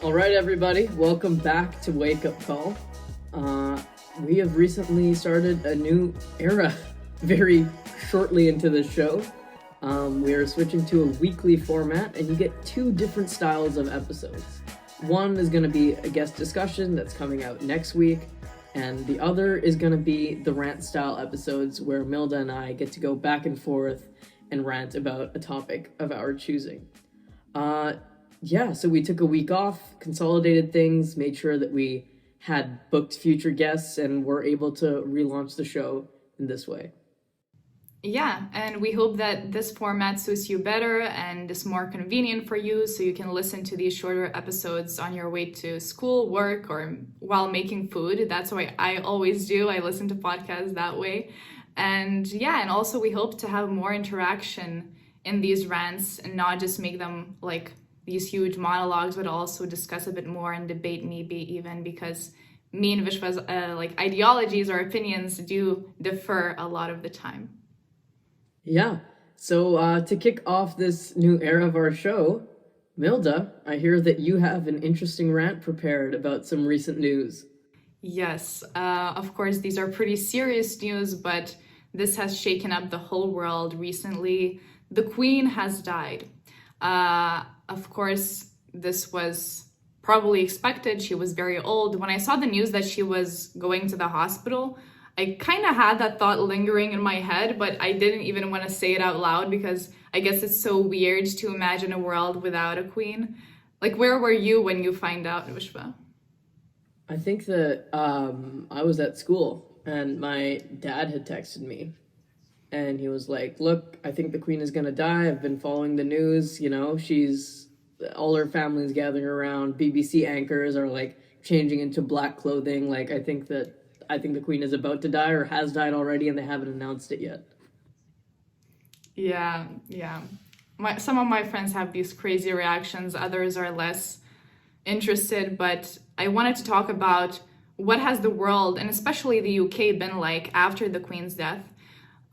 All right, everybody, welcome back to Wake Up Call. We have recently started a new era very shortly into the show. We are switching to a weekly format, and you get two different styles of episodes. One is going to be a guest discussion that's coming out next week, and the other is going to be the rant style episodes where Milda and I get to go back and forth and rant about a topic of our choosing. So we took a week off, consolidated things, made sure that we had booked future guests, and were able to relaunch the show in this way. Yeah, and we hope that this format suits you better and is more convenient for you, so you can listen to these shorter episodes on your way to school, work, or while making food. That's what I always do. I listen to podcasts that way. And also we hope to have more interaction in these rants and not just make them like these huge monologues, but also discuss a bit more and debate maybe even, because me and Vishwa's ideologies or opinions do differ a lot of the time. Yeah, so to kick off this new era of our show, Milda, I hear that you have an interesting rant prepared about some recent news. Yes, of course, these are pretty serious news, but this has shaken up the whole world recently. The Queen has died. Of course, this was probably expected. She was very old. When I saw the news that she was going to the hospital, I kind of had that thought lingering in my head, but I didn't even want to say it out loud because I guess it's so weird to imagine a world without a queen. Like, where were you when you find out, Vishwa? I think that I was at school and my dad had texted me. And he was like, look, I think the Queen is going to die. I've been following the news. You know, all her family's gathering around. BBC anchors are like changing into black clothing. Like, I think the Queen is about to die or has died already, and they haven't announced it yet. Yeah. Some of my friends have these crazy reactions. Others are less interested. But I wanted to talk about what has the world, and especially the UK, been like after the Queen's death.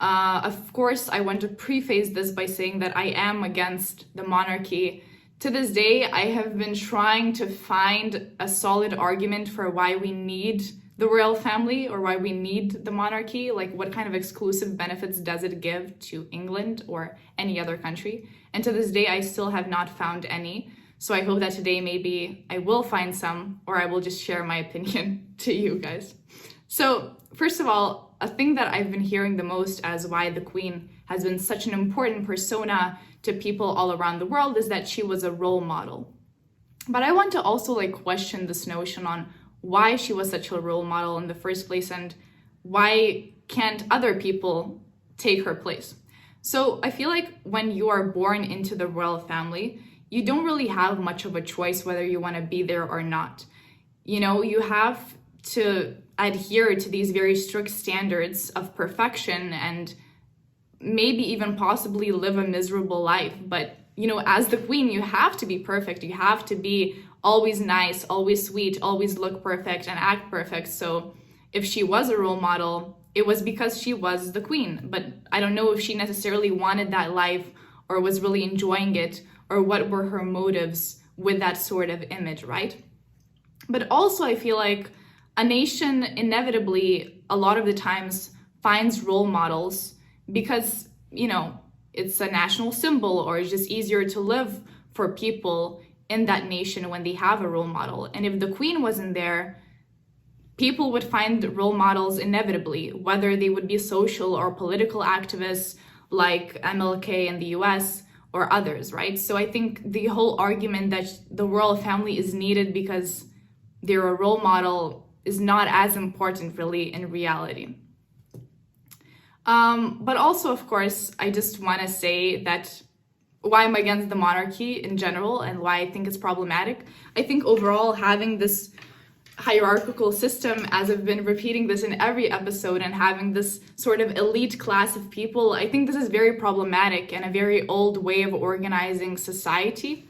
Of course, I want to preface this by saying that I am against the monarchy. To this day, I have been trying to find a solid argument for why we need the royal family or why we need the monarchy. Like, what kind of exclusive benefits does it give to England or any other country? And to this day, I still have not found any. So I hope that today maybe I will find some, or I will just share my opinion to you guys. So first of all, a thing that I've been hearing the most as why the Queen has been such an important persona to people all around the world is that she was a role model. But I want to also question this notion on why she was such a role model in the first place and why can't other people take her place. So I feel like when you are born into the royal family, you don't really have much of a choice whether you want to be there or not. You know, you have to adhere to these very strict standards of perfection and maybe even possibly live a miserable life. But, as the Queen, you have to be perfect. You have to be always nice, always sweet, always look perfect and act perfect. So if she was a role model, it was because she was the Queen. But I don't know if she necessarily wanted that life or was really enjoying it, or what were her motives with that sort of image, right? But also I feel like a nation inevitably, a lot of the times, finds role models because, it's a national symbol, or it's just easier to live for people in that nation when they have a role model. And if the Queen wasn't there, people would find role models inevitably, whether they would be social or political activists like MLK in the US or others, right? So I think the whole argument that the royal family is needed because they're a role model is not as important really in reality. But also, of course, I just want to say that why I'm against the monarchy in general and why I think it's problematic. I think overall having this hierarchical system, as I've been repeating this in every episode, and having this sort of elite class of people, I think this is very problematic and a very old way of organizing society.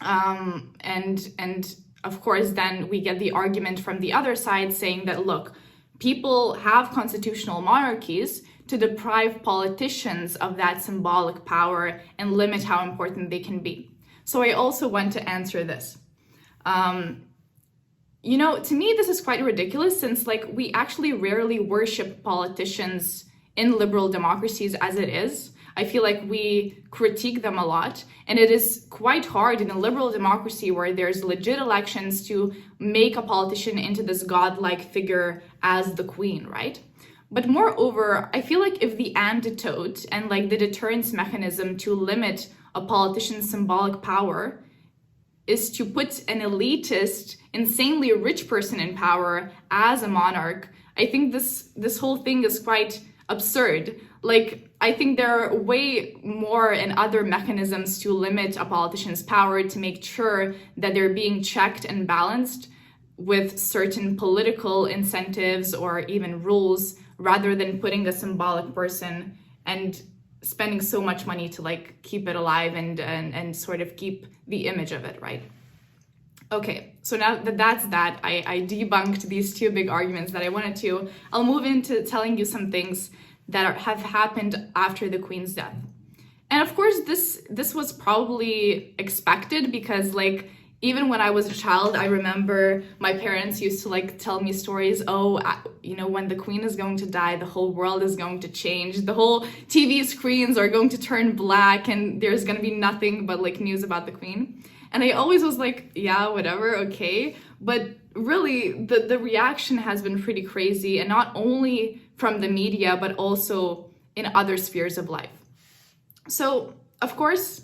And of course, then we get the argument from the other side saying that, look, people have constitutional monarchies to deprive politicians of that symbolic power and limit how important they can be. So I also want to answer this. To me, this is quite ridiculous since like we actually rarely worship politicians in liberal democracies as it is. I feel like we critique them a lot, and it is quite hard in a liberal democracy where there's legit elections to make a politician into this godlike figure as the queen, right? But moreover, I feel like if the antidote and like the deterrence mechanism to limit a politician's symbolic power is to put an elitist, insanely rich person in power as a monarch, I think this whole thing is quite absurd. Like, I think there are way more and other mechanisms to limit a politician's power to make sure that they're being checked and balanced with certain political incentives or even rules, rather than putting a symbolic person and spending so much money to like keep it alive and sort of keep the image of it, right? Okay, so now that that's that, I debunked these two big arguments that I wanted to. I'll move into telling you some things that have happened after the Queen's death. And of course, this was probably expected because like even when I was a child, I remember my parents used to like tell me stories. Oh, when the Queen is going to die, the whole world is going to change. The whole TV screens are going to turn black and there's going to be nothing but like news about the Queen. And I always was like, yeah, whatever, okay. But really, the reaction has been pretty crazy, and not only from the media, but also in other spheres of life. So, of course,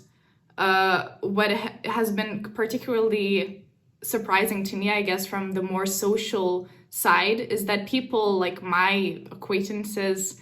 what has been particularly surprising to me, I guess, from the more social side, is that people like my acquaintances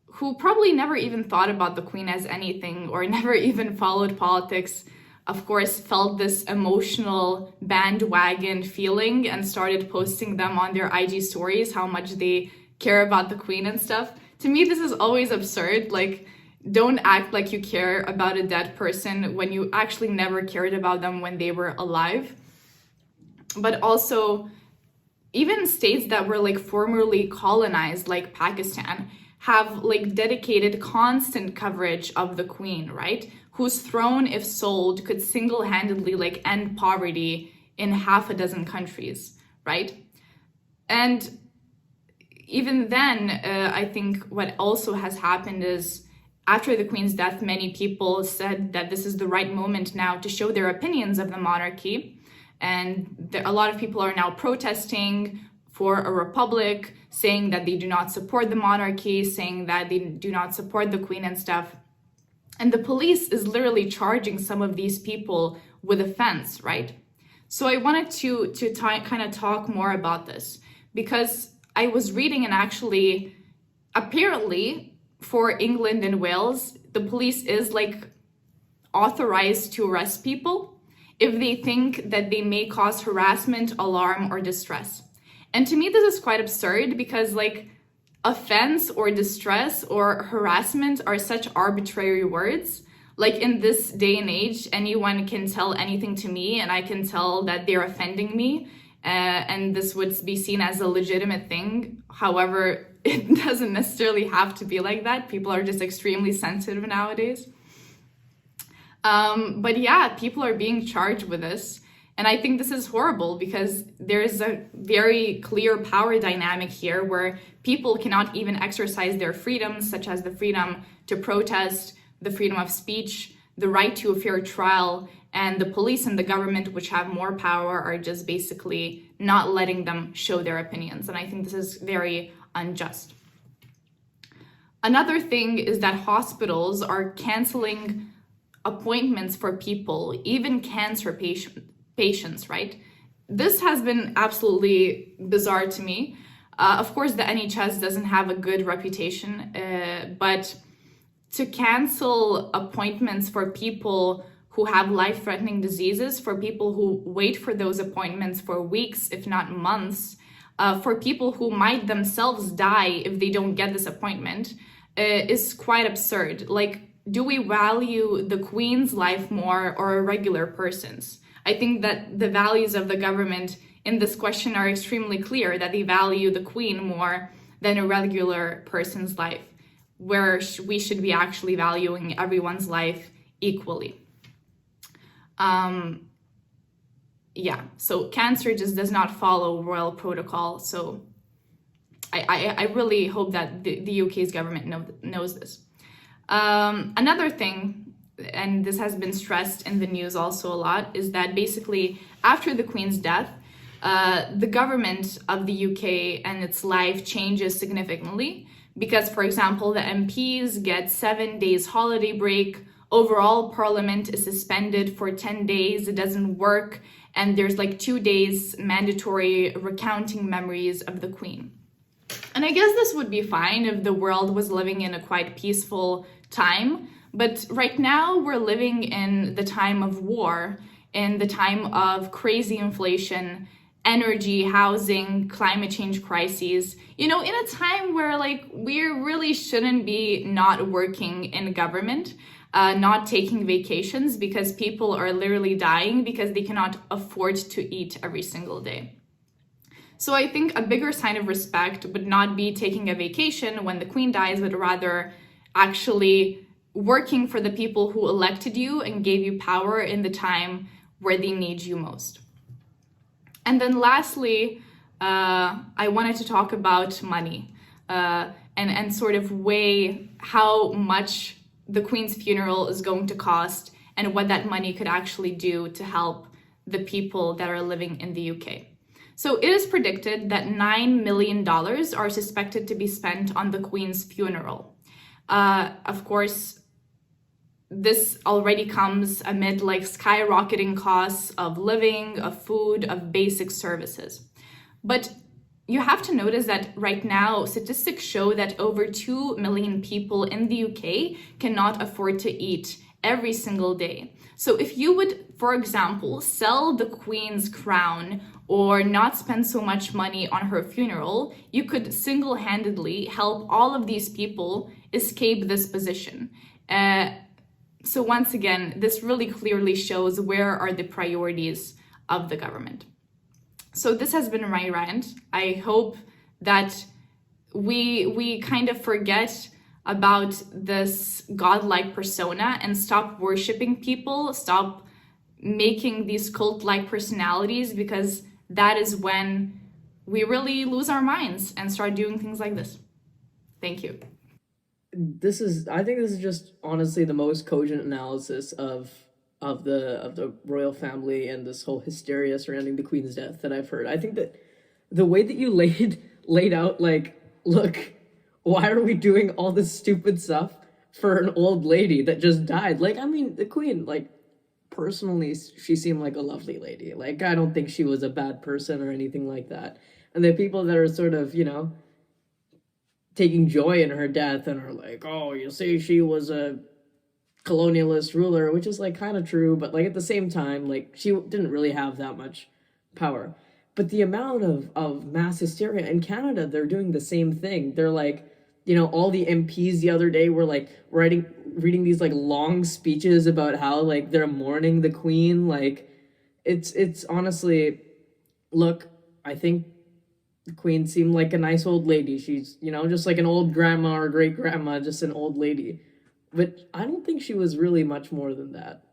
who probably never even thought about the Queen as anything or never even followed politics, of course, felt this emotional bandwagon feeling and started posting them on their IG stories, how much they care about the Queen and stuff. To me, this is always absurd. Like, don't act like you care about a dead person when you actually never cared about them when they were alive. But also, even states that were like formerly colonized, like Pakistan, have like dedicated constant coverage of the Queen, right? Whose throne, if sold, could single-handedly like end poverty in half a dozen countries, right? And even then, I think what also has happened is after the Queen's death, many people said that this is the right moment now to show their opinions of the monarchy. And a lot of people are now protesting for a republic, saying that they do not support the monarchy, saying that they do not support the Queen and stuff. And the police is literally charging some of these people with offense, right? So I wanted to kind of talk more about this because I was reading, and actually, apparently for England and Wales, the police is like authorized to arrest people if they think that they may cause harassment, alarm, or distress. And to me, this is quite absurd because like offense or distress or harassment are such arbitrary words. Like in this day and age, anyone can tell anything to me and I can tell that they're offending me. And this would be seen as a legitimate thing. However, it doesn't necessarily have to be like that. People are just extremely sensitive nowadays. But yeah, people are being charged with this. And I think this is horrible because there's a very clear power dynamic here where people cannot even exercise their freedoms, such as the freedom to protest, the freedom of speech, the right to a fair trial, and the police and the government, which have more power, are just basically not letting them show their opinions. And I think this is very unjust. Another thing is that hospitals are canceling appointments for people, even cancer patients, right? This has been absolutely bizarre to me. Of course, the NHS doesn't have a good reputation, but to cancel appointments for people who have life-threatening diseases, for people who wait for those appointments for weeks, if not months, for people who might themselves die if they don't get this appointment, is quite absurd. Like, do we value the Queen's life more or a regular person's? I think that the values of the government in this question are extremely clear, that they value the Queen more than a regular person's life, where we should be actually valuing everyone's life equally. yeah, so cancer just does not follow royal protocol. So I really hope that the UK's government knows this. Another thing, and this has been stressed in the news also a lot, is that basically after the Queen's death, the government of the UK and its life changes significantly because, for example, the MPs get 7 days holiday break. Overall, Parliament is suspended for 10 days. It doesn't work. And there's like 2 days mandatory recounting memories of the Queen. And I guess this would be fine if the world was living in a quite peaceful time. But right now we're living in the time of war, in the time of crazy inflation, energy, housing, climate change crises, in a time where like we really shouldn't be not working in government, not taking vacations because people are literally dying because they cannot afford to eat every single day. So I think a bigger sign of respect would not be taking a vacation when the Queen dies, but rather actually working for the people who elected you and gave you power in the time where they need you most. And then lastly, I wanted to talk about money and sort of weigh how much the Queen's funeral is going to cost and what that money could actually do to help the people that are living in the UK. So it is predicted that $9 million are suspected to be spent on the Queen's funeral. Of course, this already comes amid like skyrocketing costs of living, of food, of basic services. But you have to notice that right now, statistics show that over 2 million people in the UK cannot afford to eat every single day. So if you would, for example, sell the Queen's crown or not spend so much money on her funeral, you could single-handedly help all of these people escape this position. So once again, this really clearly shows where are the priorities of the government. So this has been my rant. I hope that we kind of forget about this godlike persona and stop worshiping people, stop making these cult-like personalities, because that is when we really lose our minds and start doing things like this. Thank you. I think this is just honestly the most cogent analysis of the royal family and this whole hysteria surrounding the Queen's death that I've heard. I think that the way that you laid out, like, look, why are we doing all this stupid stuff for an old lady that just died? Like, I mean, the Queen, like, personally, she seemed like a lovely lady. Like, I don't think she was a bad person or anything like that. And the people that are sort of, taking joy in her death and are like, oh, you see, she was a colonialist ruler, which is like kind of true, but like at the same time, like she didn't really have that much power. But the amount of mass hysteria in Canada, they're doing the same thing. They're like, all the MPs the other day were like reading these like long speeches about how like they're mourning the Queen. Like it's honestly, look, I think the Queen seemed like a nice old lady. She's, just like an old grandma or great grandma, just an old lady. But I don't think she was really much more than that.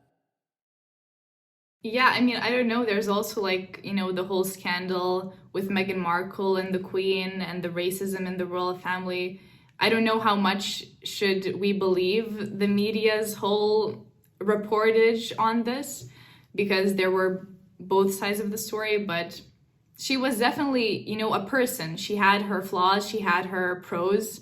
Yeah, I mean, I don't know. There's also like, the whole scandal with Meghan Markle and the Queen and the racism in the royal family. I don't know how much should we believe the media's whole reportage on this, because there were both sides of the story, but she was definitely, a person. She had her flaws, she had her pros,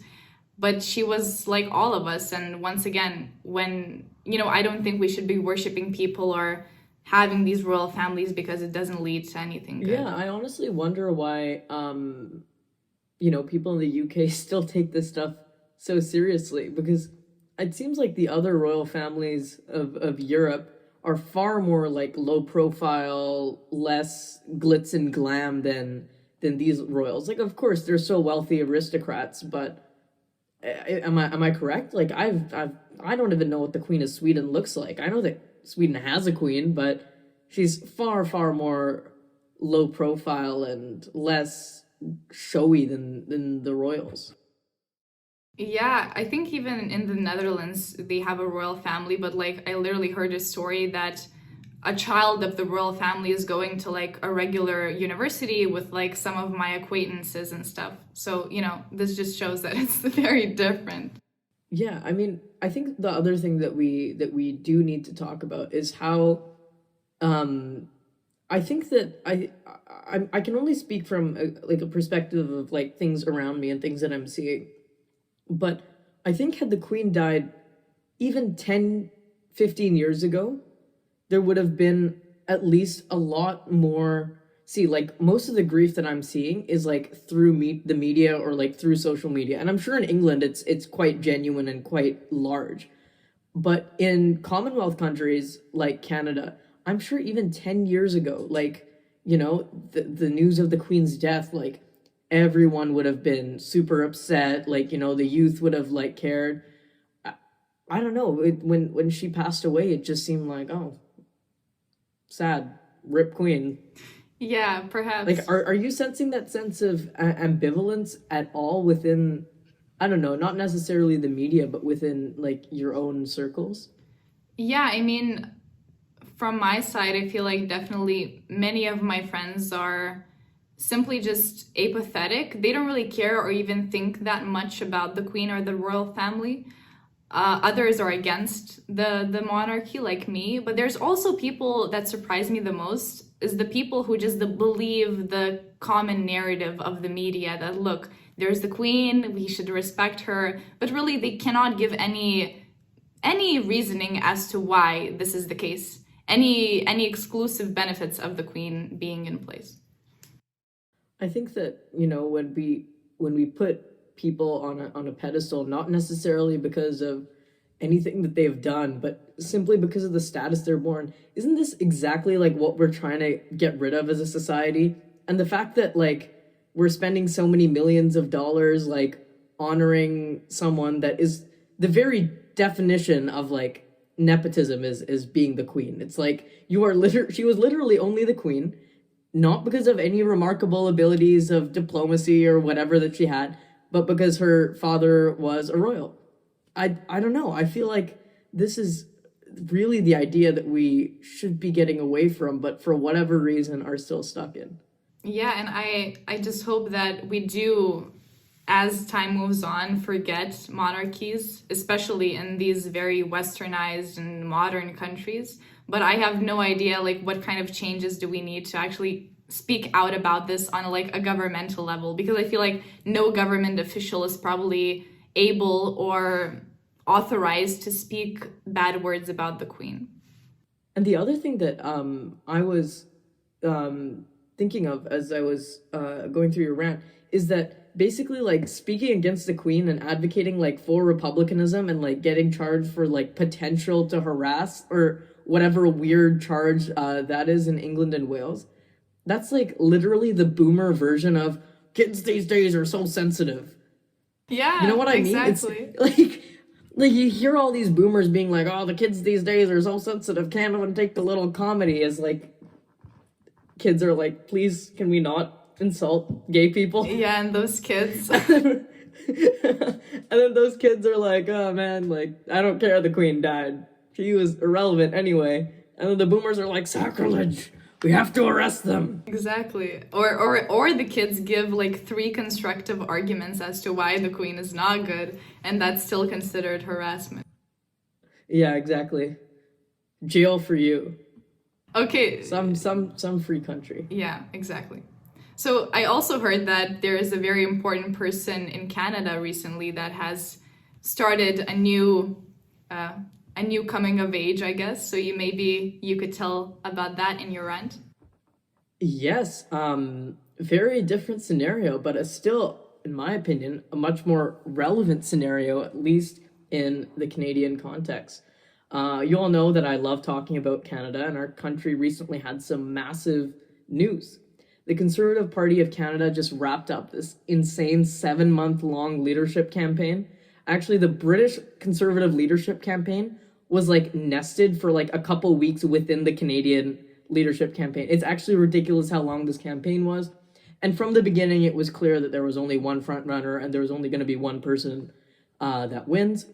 but she was like all of us. And once again, when, I don't think we should be worshiping people or having these royal families because it doesn't lead to anything good. Yeah, I honestly wonder why, people in the UK still take this stuff so seriously, because it seems like the other royal families of Europe are far more like low profile, less glitz and glam than these royals. Like, of course, they're so wealthy aristocrats, but am I correct? Like, I don't even know what the Queen of Sweden looks like. I know that Sweden has a queen, but she's far, far more low profile and less showy than the royals. Yeah, I think even in the Netherlands, they have a royal family, but like I literally heard a story that a child of the royal family is going to like a regular university with like some of my acquaintances and stuff. So, you know, this just shows that it's very different. Yeah, I mean, I think the other thing that we do need to talk about is how um I think that I can only speak from a perspective of like things around me and things that I'm seeing. But I think had the Queen died even 10, 15 years ago, there would have been at least a lot more. See, like most of the grief that I'm seeing is like through the media or like through social media. And I'm sure in England it's quite genuine and quite large. But in Commonwealth countries like Canada, I'm sure even 10 years ago, like, you know, the news of the Queen's death, like everyone would have been super upset. Like, you know, the youth would have like cared. I, I don't know. When she passed away, it just seemed like, oh, sad, rip Queen. Yeah, perhaps. Like, are you sensing that sense of ambivalence at all within, I don't know, not necessarily the media, but within like your own circles? Yeah, I mean, from my side, I feel like definitely many of my friends are simply just apathetic. They don't really care or even think that much about the Queen or the royal family. Others are against the monarchy, like me. But there's also people that surprise me the most is the people who just believe the common narrative of the media that, look, there's the Queen, we should respect her. But really, they cannot give any reasoning as to why this is the case. Any exclusive benefits of the Queen being in place. I think that, you know, when we put people on a pedestal, not necessarily because of anything that they've done, but simply because of the status they're born, isn't this exactly like what we're trying to get rid of as a society? And the fact that like we're spending so many millions of dollars like honoring someone that is the very definition of like nepotism is being the Queen. It's like she was literally only the Queen, not because of any remarkable abilities of diplomacy or whatever that she had, but because her father was a royal. I don't know. I feel like this is really the idea that we should be getting away from, but for whatever reason are still stuck in. Yeah, and I just hope that we do, as time moves on, forget monarchies, especially in these very westernized and modern countries. But I have no idea like what kind of changes do we need to actually speak out about this on like a governmental level, because I feel like no government official is probably able or authorized to speak bad words about the Queen. And the other thing that I was thinking of as I was going through your rant is that basically like speaking against the Queen and advocating like for republicanism and like getting charged for like potential to harass or whatever weird charge that is in England and Wales. That's like literally the boomer version of kids these days are so sensitive. Yeah, you know what I exactly. mean? It's like you hear all these boomers being like, "Oh, the kids these days are so sensitive, can't even take the little comedy." As like kids are like, "Please, can we not insult gay people?" Yeah, and those kids. And then those kids are like, "Oh man, like I don't care. The Queen died. She was irrelevant anyway." And then the boomers are like, "Sacrilege. We have to arrest them." Exactly. Or the kids give like 3 constructive arguments as to why the Queen is not good, and that's still considered harassment. Yeah, exactly. Jail for you. Okay. Some free country. Yeah, exactly. So I also heard that there is a very important person in Canada recently that has started a new coming of age, I guess. So you could tell about that in your rant. Yes, very different scenario, but it's still, in my opinion, a much more relevant scenario, at least in the Canadian context. You all know that I love talking about Canada, and our country recently had some massive news. The Conservative Party of Canada just wrapped up this insane 7-month-long leadership campaign. Actually, the British Conservative leadership campaign was like nested for like a couple weeks within the Canadian leadership campaign. It's actually ridiculous how long this campaign was. And from the beginning, it was clear that there was only one front runner and there was only going to be one person that wins.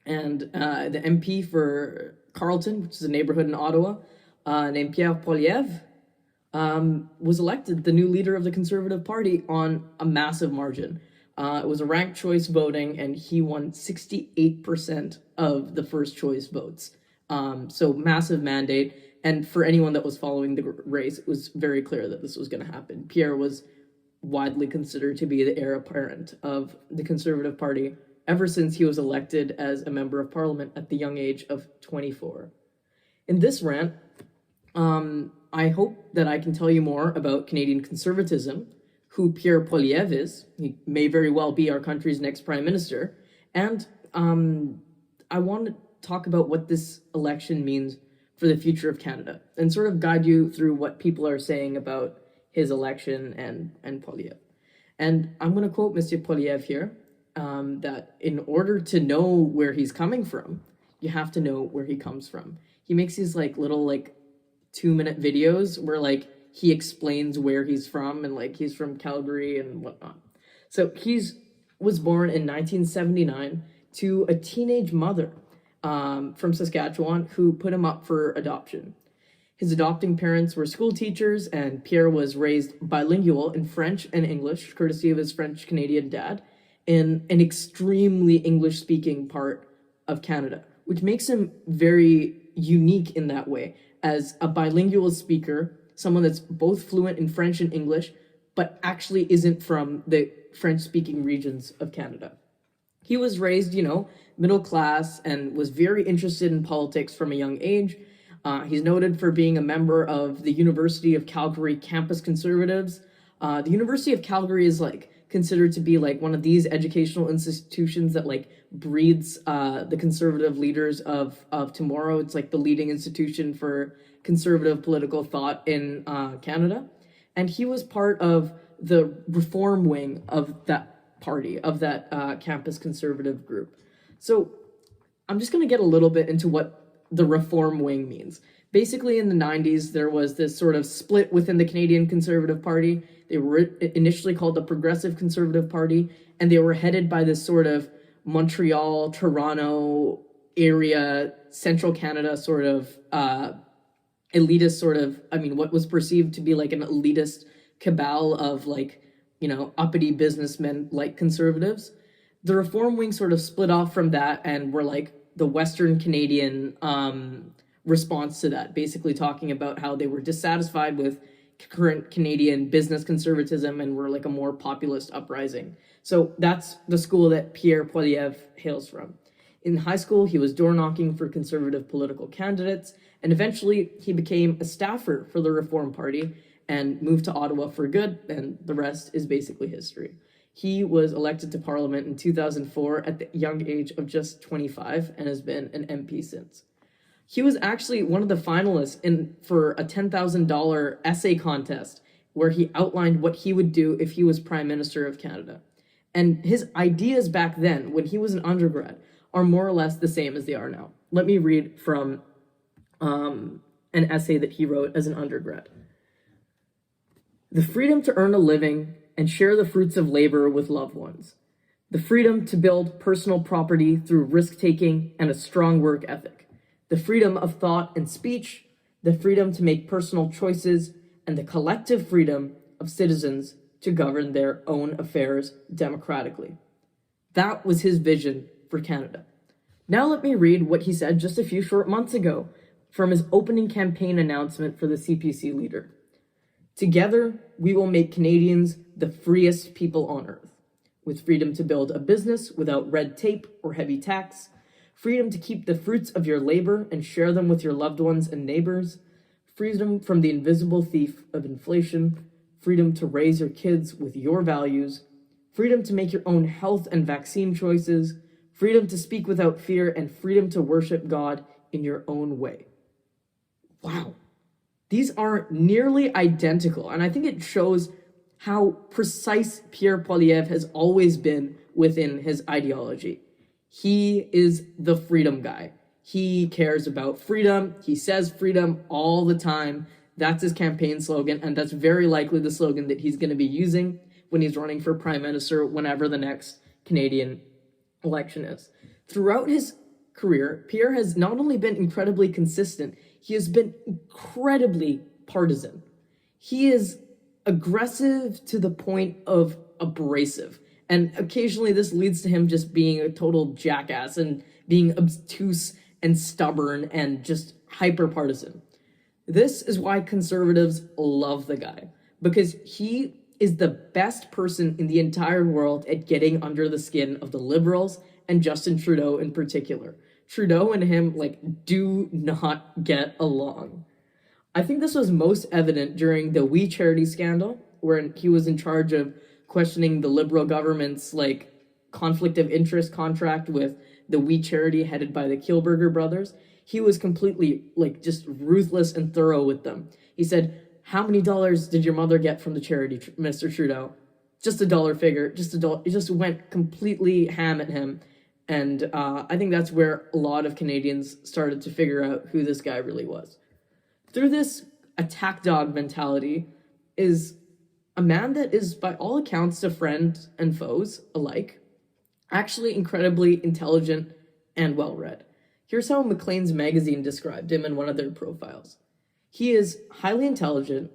And the MP for Carleton, which is a neighborhood in Ottawa, named Pierre Poilievre, was elected the new leader of the Conservative Party on a massive margin. It was a ranked choice voting, and he won 68% of the first choice votes. So massive mandate. And for anyone that was following the race, it was very clear that this was going to happen. Pierre was widely considered to be the heir apparent of the Conservative Party ever since he was elected as a member of Parliament at the young age of 24. In this rant, I hope that I can tell you more about Canadian conservatism, who Pierre Poilievre is. He may very well be our country's next prime minister. And I want to talk about what this election means for the future of Canada and sort of guide you through what people are saying about his election and Poilievre. And I'm going to quote Mr. Poilievre here, that in order to know where he's coming from, you have to know where he comes from. He makes these little 2-minute videos where he explains where he's from, and he's from Calgary and whatnot. So was born in 1979 to a teenage mother from Saskatchewan who put him up for adoption. His adopting parents were school teachers, and Pierre was raised bilingual in French and English, courtesy of his French-Canadian dad, in an extremely English-speaking part of Canada, which makes him very unique in that way. As a bilingual speaker, someone that's both fluent in French and English, but actually isn't from the French-speaking regions of Canada. He was raised, middle class, and was very interested in politics from a young age. He's noted for being a member of the University of Calgary Campus Conservatives. The University of Calgary is considered to be one of these educational institutions that breeds the conservative leaders of tomorrow. It's the leading institution for conservative political thought in Canada. And he was part of the reform wing of that party, of that campus conservative group. So I'm just going to get a little bit into what the reform wing means. Basically, in the 90s, there was this sort of split within the Canadian Conservative Party. They were initially called the Progressive Conservative Party, and they were headed by this sort of Montreal, Toronto area, central Canada sort of elitist what was perceived to be an elitist cabal of uppity businessmen conservatives. The reform wing sort of split off from that and were the Western Canadian response to that, basically talking about how they were dissatisfied with current Canadian business conservatism and were a more populist uprising. So that's the school that Pierre Poilievre hails from. In high school, he was door knocking for conservative political candidates, and eventually he became a staffer for the Reform Party and moved to Ottawa for good, and the rest is basically history. He was elected to Parliament in 2004 at the young age of just 25 and has been an MP since. He was actually one of the finalists for a $10,000 essay contest where he outlined what he would do if he was Prime Minister of Canada. And his ideas back then, when he was an undergrad, are more or less the same as they are now. Let me read from an essay that he wrote as an undergrad. The freedom to earn a living and share the fruits of labor with loved ones. The freedom to build personal property through risk-taking and a strong work ethic. The freedom of thought and speech. The freedom to make personal choices. And the collective freedom of citizens to govern their own affairs democratically. That was his vision for Canada. Now let me read what he said just a few short months ago from his opening campaign announcement for the CPC leader. Together, we will make Canadians the freest people on earth, with freedom to build a business without red tape or heavy tax, freedom to keep the fruits of your labor and share them with your loved ones and neighbors, freedom from the invisible thief of inflation, freedom to raise your kids with your values, freedom to make your own health and vaccine choices, freedom to speak without fear, and freedom to worship God in your own way. Wow. These are nearly identical, and I think it shows how precise Pierre Poilievre has always been within his ideology. He is the freedom guy. He cares about freedom. He says freedom all the time. That's his campaign slogan, and that's very likely the slogan that he's going to be using when he's running for prime minister whenever the next Canadian election is. Throughout his career, Pierre has not only been incredibly consistent he has been incredibly partisan. He is aggressive to the point of abrasive. And occasionally this leads to him just being a total jackass and being obtuse and stubborn and just hyper partisan. This is why conservatives love the guy, because he is the best person in the entire world at getting under the skin of the liberals and Justin Trudeau in particular. Trudeau and him, do not get along. I think this was most evident during the We Charity scandal, where he was in charge of questioning the Liberal government's, conflict of interest contract with the We Charity headed by the Kielburger brothers. He was completely, just ruthless and thorough with them. He said, "How many dollars did your mother get from the charity, Mr. Trudeau?" Just a dollar figure, just a dollar. He just went completely ham at him. And I think that's where a lot of Canadians started to figure out who this guy really was. Through this attack dog mentality is a man that is, by all accounts, to friends and foes alike, actually incredibly intelligent and well-read. Here's how Maclean's magazine described him in one of their profiles. He is highly intelligent,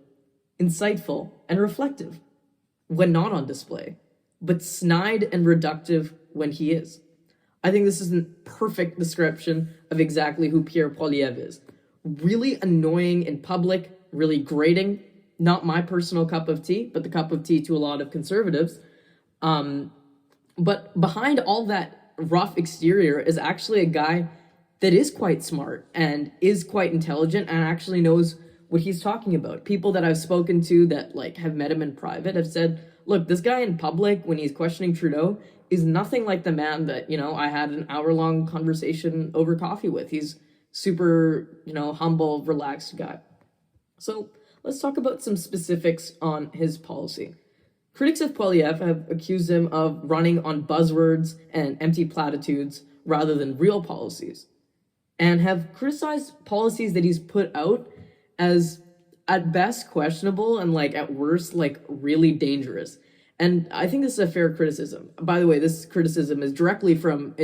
insightful, and reflective when not on display, but snide and reductive when he is. I think this is a perfect description of exactly who Pierre Poilievre is. Really annoying in public, really grating. Not my personal cup of tea, but the cup of tea to a lot of conservatives. But behind all that rough exterior is actually a guy that is quite smart and is quite intelligent and actually knows what he's talking about. People that I've spoken to that have met him in private have said, look, this guy in public, when he's questioning Trudeau, is nothing like the man that, I had an hour-long conversation over coffee with. He's super, humble, relaxed guy. So let's talk about some specifics on his policy. Critics of Poilievre have accused him of running on buzzwords and empty platitudes rather than real policies, and have criticized policies that he's put out as at best questionable and at worst really dangerous. And I think this is a fair criticism. By the way, this criticism is directly from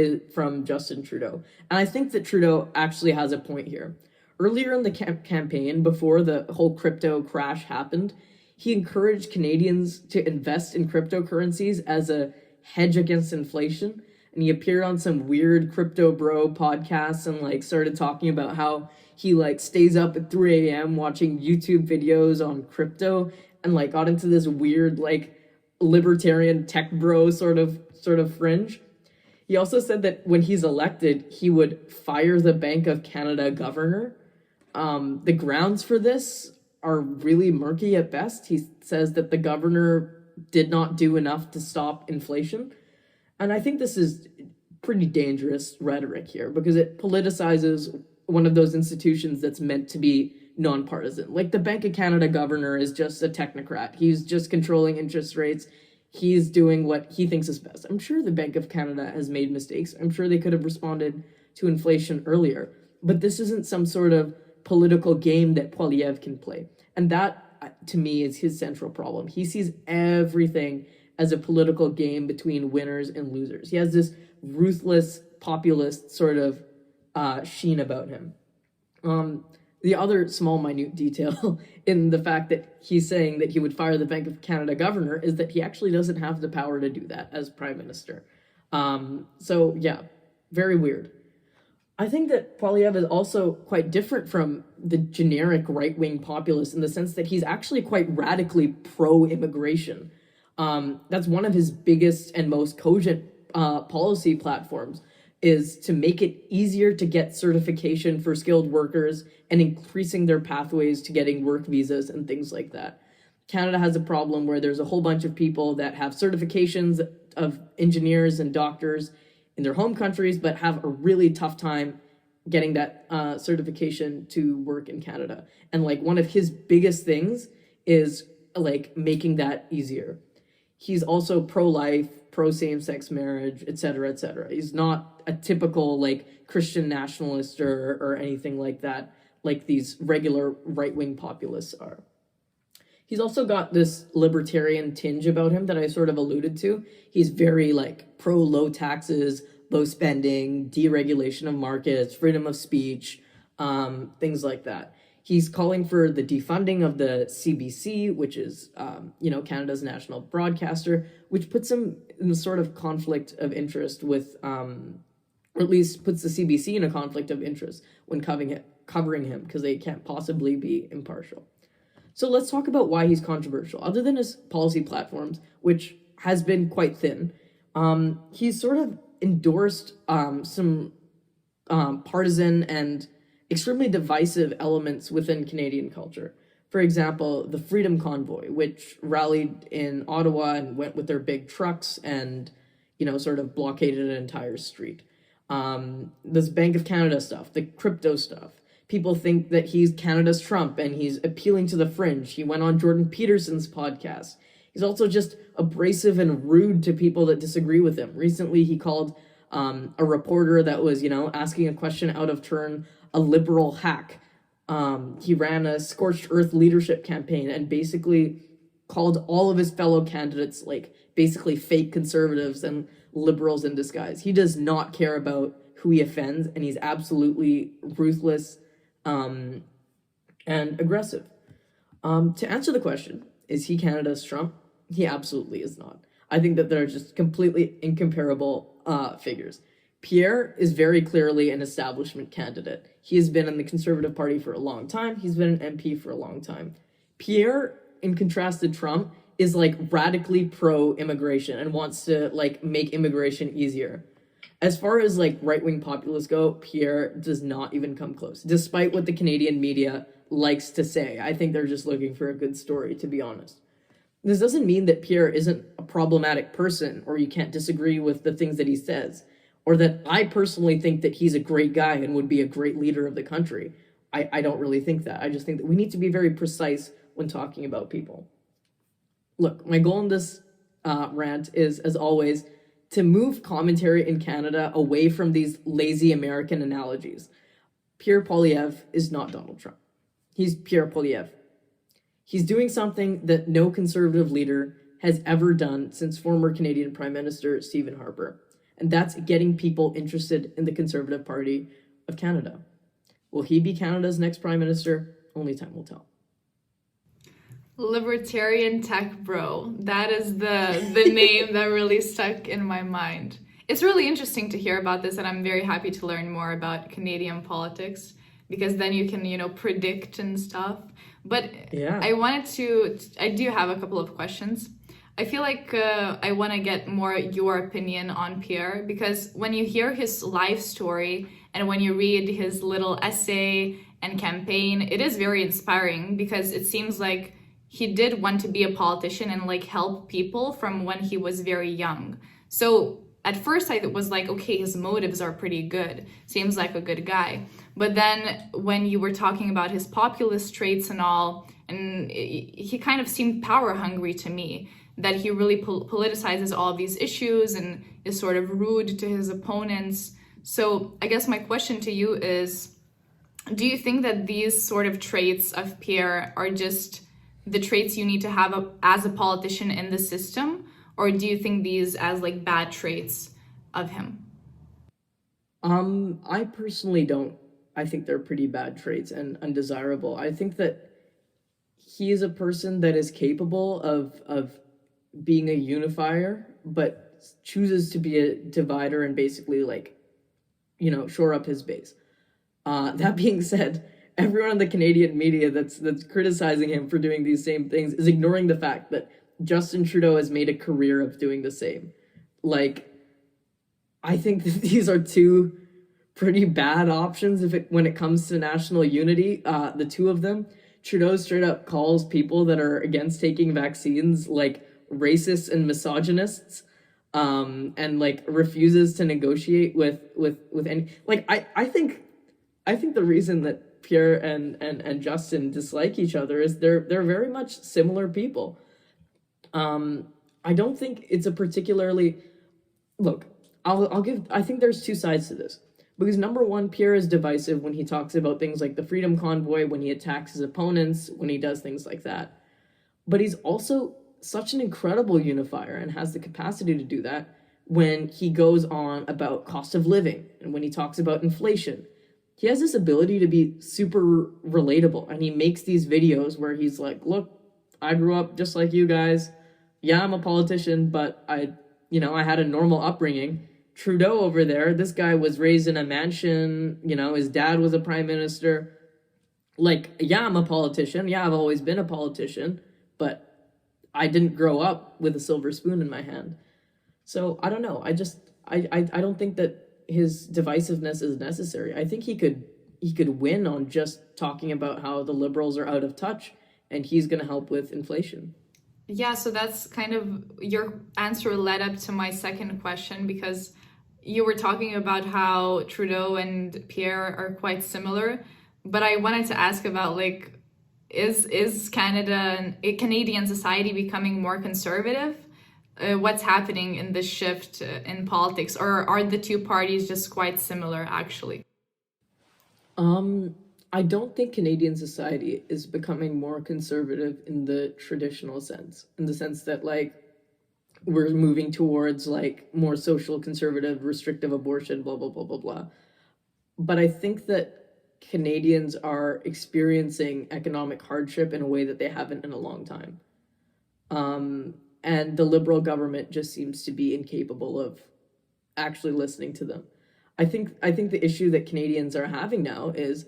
Justin Trudeau. And I think that Trudeau actually has a point here. Earlier in the campaign, before the whole crypto crash happened, he encouraged Canadians to invest in cryptocurrencies as a hedge against inflation. And he appeared on some weird crypto bro podcasts and started talking about how he stays up at 3 a.m. watching YouTube videos on crypto and got into this weird libertarian tech bro sort of fringe. He also said that when he's elected, he would fire the Bank of Canada governor. The grounds for this are really murky at best. He says that the governor did not do enough to stop inflation. And I think this is pretty dangerous rhetoric here because it politicizes one of those institutions that's meant to be nonpartisan. The Bank of Canada governor is just a technocrat. He's just controlling interest rates. He's doing what he thinks is best. I'm sure the Bank of Canada has made mistakes. I'm sure they could have responded to inflation earlier. But this isn't some sort of political game that Poilievre can play. And that, to me, is his central problem. He sees everything as a political game between winners and losers. He has this ruthless, populist sort of sheen about him. The other small, minute detail in the fact that he's saying that he would fire the Bank of Canada governor is that he actually doesn't have the power to do that as prime minister. So, yeah, very weird. I think that Poilievre is also quite different from the generic right-wing populist in the sense that he's actually quite radically pro-immigration. That's one of his biggest and most cogent policy platforms, is to make it easier to get certification for skilled workers and increasing their pathways to getting work visas and things like that. Canada has a problem where there's a whole bunch of people that have certifications of engineers and doctors in their home countries, but have a really tough time getting that certification to work in Canada. And one of his biggest things is making that easier. He's also pro-life, pro-same-sex marriage, etc., etc. He's not a typical Christian nationalist or anything like that, like these regular right-wing populists are. He's also got this libertarian tinge about him that I sort of alluded to. He's very pro-low taxes, low spending, deregulation of markets, freedom of speech, things like that. He's calling for the defunding of the CBC, which is, Canada's national broadcaster, which puts him in a sort of conflict of interest with, or at least puts the CBC in a conflict of interest when covering him, because they can't possibly be impartial. So let's talk about why he's controversial. Other than his policy platforms, which has been quite thin, he's sort of endorsed some partisan and extremely divisive elements within Canadian culture. For example, the Freedom Convoy, which rallied in Ottawa and went with their big trucks and, sort of blockaded an entire street. This Bank of Canada stuff, the crypto stuff. People think that he's Canada's Trump and he's appealing to the fringe. He went on Jordan Peterson's podcast. He's also just abrasive and rude to people that disagree with him. Recently, he called a reporter that was, asking a question out of turn a liberal hack. He ran a scorched earth leadership campaign and basically called all of his fellow candidates basically fake conservatives and liberals in disguise. He does not care about who he offends, and he's absolutely ruthless and aggressive. To answer the question, is he Canada's Trump? He absolutely is not. I think that they're just completely incomparable figures. Pierre is very clearly an establishment candidate. He has been in the Conservative Party for a long time. He's been an MP for a long time. Pierre, in contrast to Trump, is radically pro-immigration and wants to make immigration easier. As far as right-wing populists go, Pierre does not even come close, despite what the Canadian media likes to say. I think they're just looking for a good story, to be honest. This doesn't mean that Pierre isn't a problematic person or you can't disagree with the things that he says, or that I personally think that he's a great guy and would be a great leader of the country. I don't really think that. I just think that we need to be very precise when talking about people. Look, my goal in this rant is, as always, to move commentary in Canada away from these lazy American analogies. Pierre Poilievre is not Donald Trump. He's Pierre Poilievre. He's doing something that no conservative leader has ever done since former Canadian Prime Minister Stephen Harper, and that's getting people interested in the Conservative Party of Canada. Will he be Canada's next Prime Minister? Only time will tell. Libertarian tech bro. That is the name that really stuck in my mind. It's really interesting to hear about this, and I'm very happy to learn more about Canadian politics, because then you can, predict and stuff. But yeah. I do have a couple of questions. I feel like I want to get more your opinion on Pierre, because when you hear his life story and when you read his little essay and campaign, it is very inspiring, because it seems like he did want to be a politician and help people from when he was very young. So at first I was okay, his motives are pretty good. Seems like a good guy. But then when you were talking about his populist traits and all, and he kind of seemed power hungry to me, that he really politicizes all of these issues and is sort of rude to his opponents. So I guess my question to you is, do you think that these sort of traits of Pierre are just the traits you need to have as a politician in the system? Or do you think these as bad traits of him? I personally don't. I think they're pretty bad traits and undesirable. I think that he is a person that is capable of being a unifier, but chooses to be a divider and basically shore up his base. That being said, everyone in the Canadian media that's criticizing him for doing these same things is ignoring the fact that Justin Trudeau has made a career of doing the same. I think that these are two pretty bad options when it comes to national unity. The two of them, Trudeau straight up calls people that are against taking vaccines racists and misogynists, and refuses to negotiate with any. I think the reason that Pierre and Justin dislike each other is they're very much similar people. I don't think it's a particularly... Look, I think there's two sides to this. Because number one, Pierre is divisive when he talks about things like the Freedom Convoy, when he attacks his opponents, when he does things like that. But he's also such an incredible unifier and has the capacity to do that when he goes on about cost of living and when he talks about inflation. he has this ability to be super relatable, and he makes these videos where he's like, look, I grew up just like you guys. Yeah, I'm a politician, but I had a normal upbringing. Trudeau over there, this guy was raised in a mansion, his dad was a prime minister. Like, yeah, I'm a politician. Yeah, I've always been a politician, but I didn't grow up with a silver spoon in my hand. So I don't know. I don't think that his divisiveness is necessary. I think he could win on just talking about how the Liberals are out of touch, and he's going to help with inflation. Yeah, so that's kind of your answer led up to my second question, because you were talking about how Trudeau and Pierre are quite similar, but I wanted to ask about, like, is Canada and Canadian society becoming more conservative? What's happening in this shift in politics, or are the two parties just quite similar actually? I don't think Canadian society is becoming more conservative in the traditional sense, in the sense that, like, we're moving towards, like, more social conservative, restrictive abortion, blah, blah, blah, blah, blah. But I think that Canadians are experiencing economic hardship in a way that they haven't in a long time. And the Liberal government just seems to be incapable of actually listening to them. I think the issue that Canadians are having now is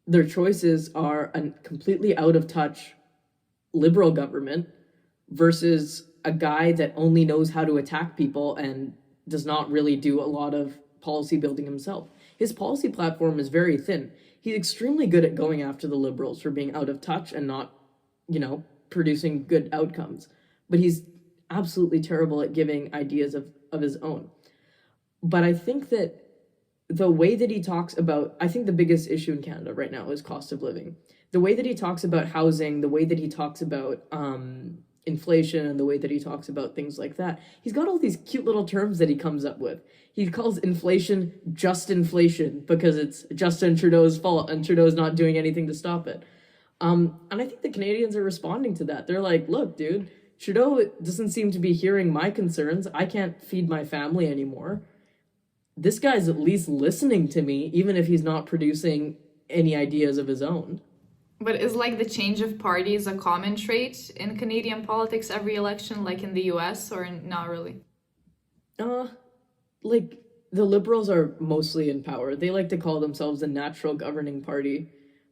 their choices are a completely out of touch Liberal government versus a guy that only knows how to attack people and does not really do a lot of policy building himself. His policy platform is very thin. He's extremely good at going after the Liberals for being out of touch and not, producing good outcomes. But he's absolutely terrible at giving ideas of his own. But I think that the way that he talks about, I think the biggest issue in Canada right now is cost of living. The way that he talks about housing, the way that he talks about inflation, and the way that he talks about things like that, he's got all these cute little terms that he comes up with. He calls inflation just inflation because it's Justin Trudeau's fault and Trudeau's not doing anything to stop it. And I think the Canadians are responding to that. They're like, look, dude, Trudeau doesn't seem to be hearing my concerns. I can't feed my family anymore. This guy's at least listening to me, even if he's not producing any ideas of his own. But is, like, the change of parties a common trait in Canadian politics every election, like in the US, or not really? Like, the Liberals are mostly in power. They like to call themselves a natural governing party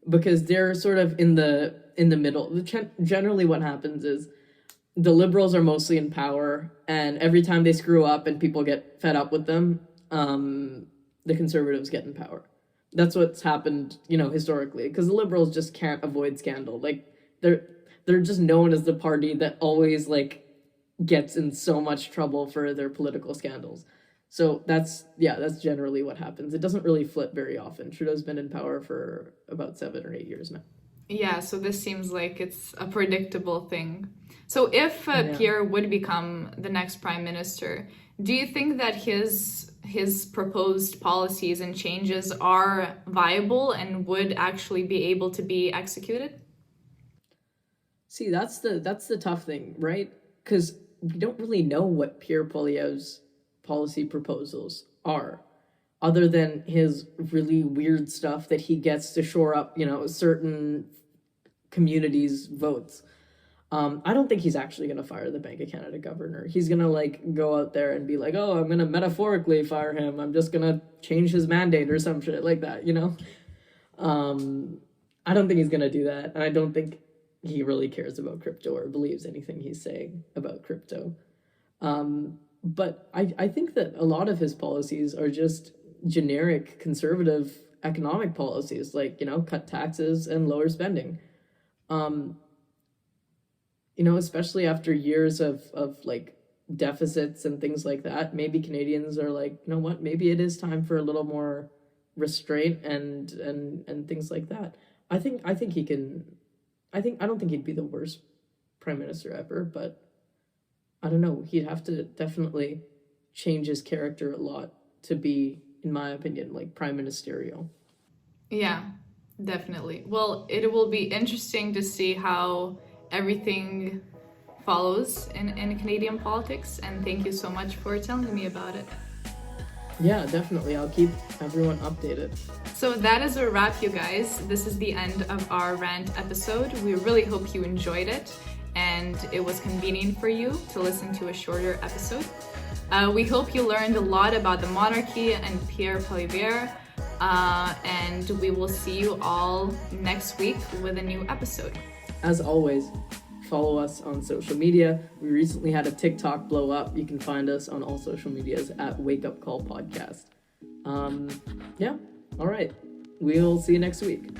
because they're sort of in the middle. Generally what happens is the Liberals are mostly in power, and every time they screw up and people get fed up with them, the Conservatives get in power. That's what's happened, historically, because the Liberals just can't avoid scandal. Like, they're just known as the party that always, like, gets in so much trouble for their political scandals. So that's generally what happens. It doesn't really flip very often. Trudeau's been in power for about 7 or 8 years now. Yeah, so this seems like it's a predictable thing. So if Pierre would become the next prime minister, do you think that his proposed policies and changes are viable and would actually be able to be executed? See, that's the tough thing, right? Because we don't really know what Pierre Poilievre's policy proposals are, other than his really weird stuff that he gets to shore up, certain communities' votes. I don't think he's actually going to fire the Bank of Canada governor. He's going to, like, go out there and be like, oh, I'm going to metaphorically fire him. I'm just going to change his mandate or some shit like that, I don't think he's going to do that. And I don't think he really cares about crypto or believes anything he's saying about crypto. But I think that a lot of his policies are just generic conservative economic policies, like, cut taxes and lower spending. Especially after years of like deficits and things like that, maybe Canadians are like, you know what, maybe it is time for a little more restraint and things like that. I think he can. I don't think he'd be the worst prime minister ever, but I don't know. He'd have to definitely change his character a lot to be, in my opinion, like, prime ministerial. Yeah, definitely. Well, it will be interesting to see how everything follows in Canadian politics, and thank you so much for telling me about it. Yeah, definitely. I'll keep everyone updated. So that is a wrap, you guys. This is the end of our rant episode. We really hope you enjoyed it and it was convenient for you to listen to a shorter episode. We hope you learned a lot about the monarchy and Pierre Poilievre, and we will see you all next week with a new episode. As always, follow us on social media. We recently had a TikTok blow up. You can find us on all social medias at Wake Up Call Podcast. Yeah, all right. We'll see you next week.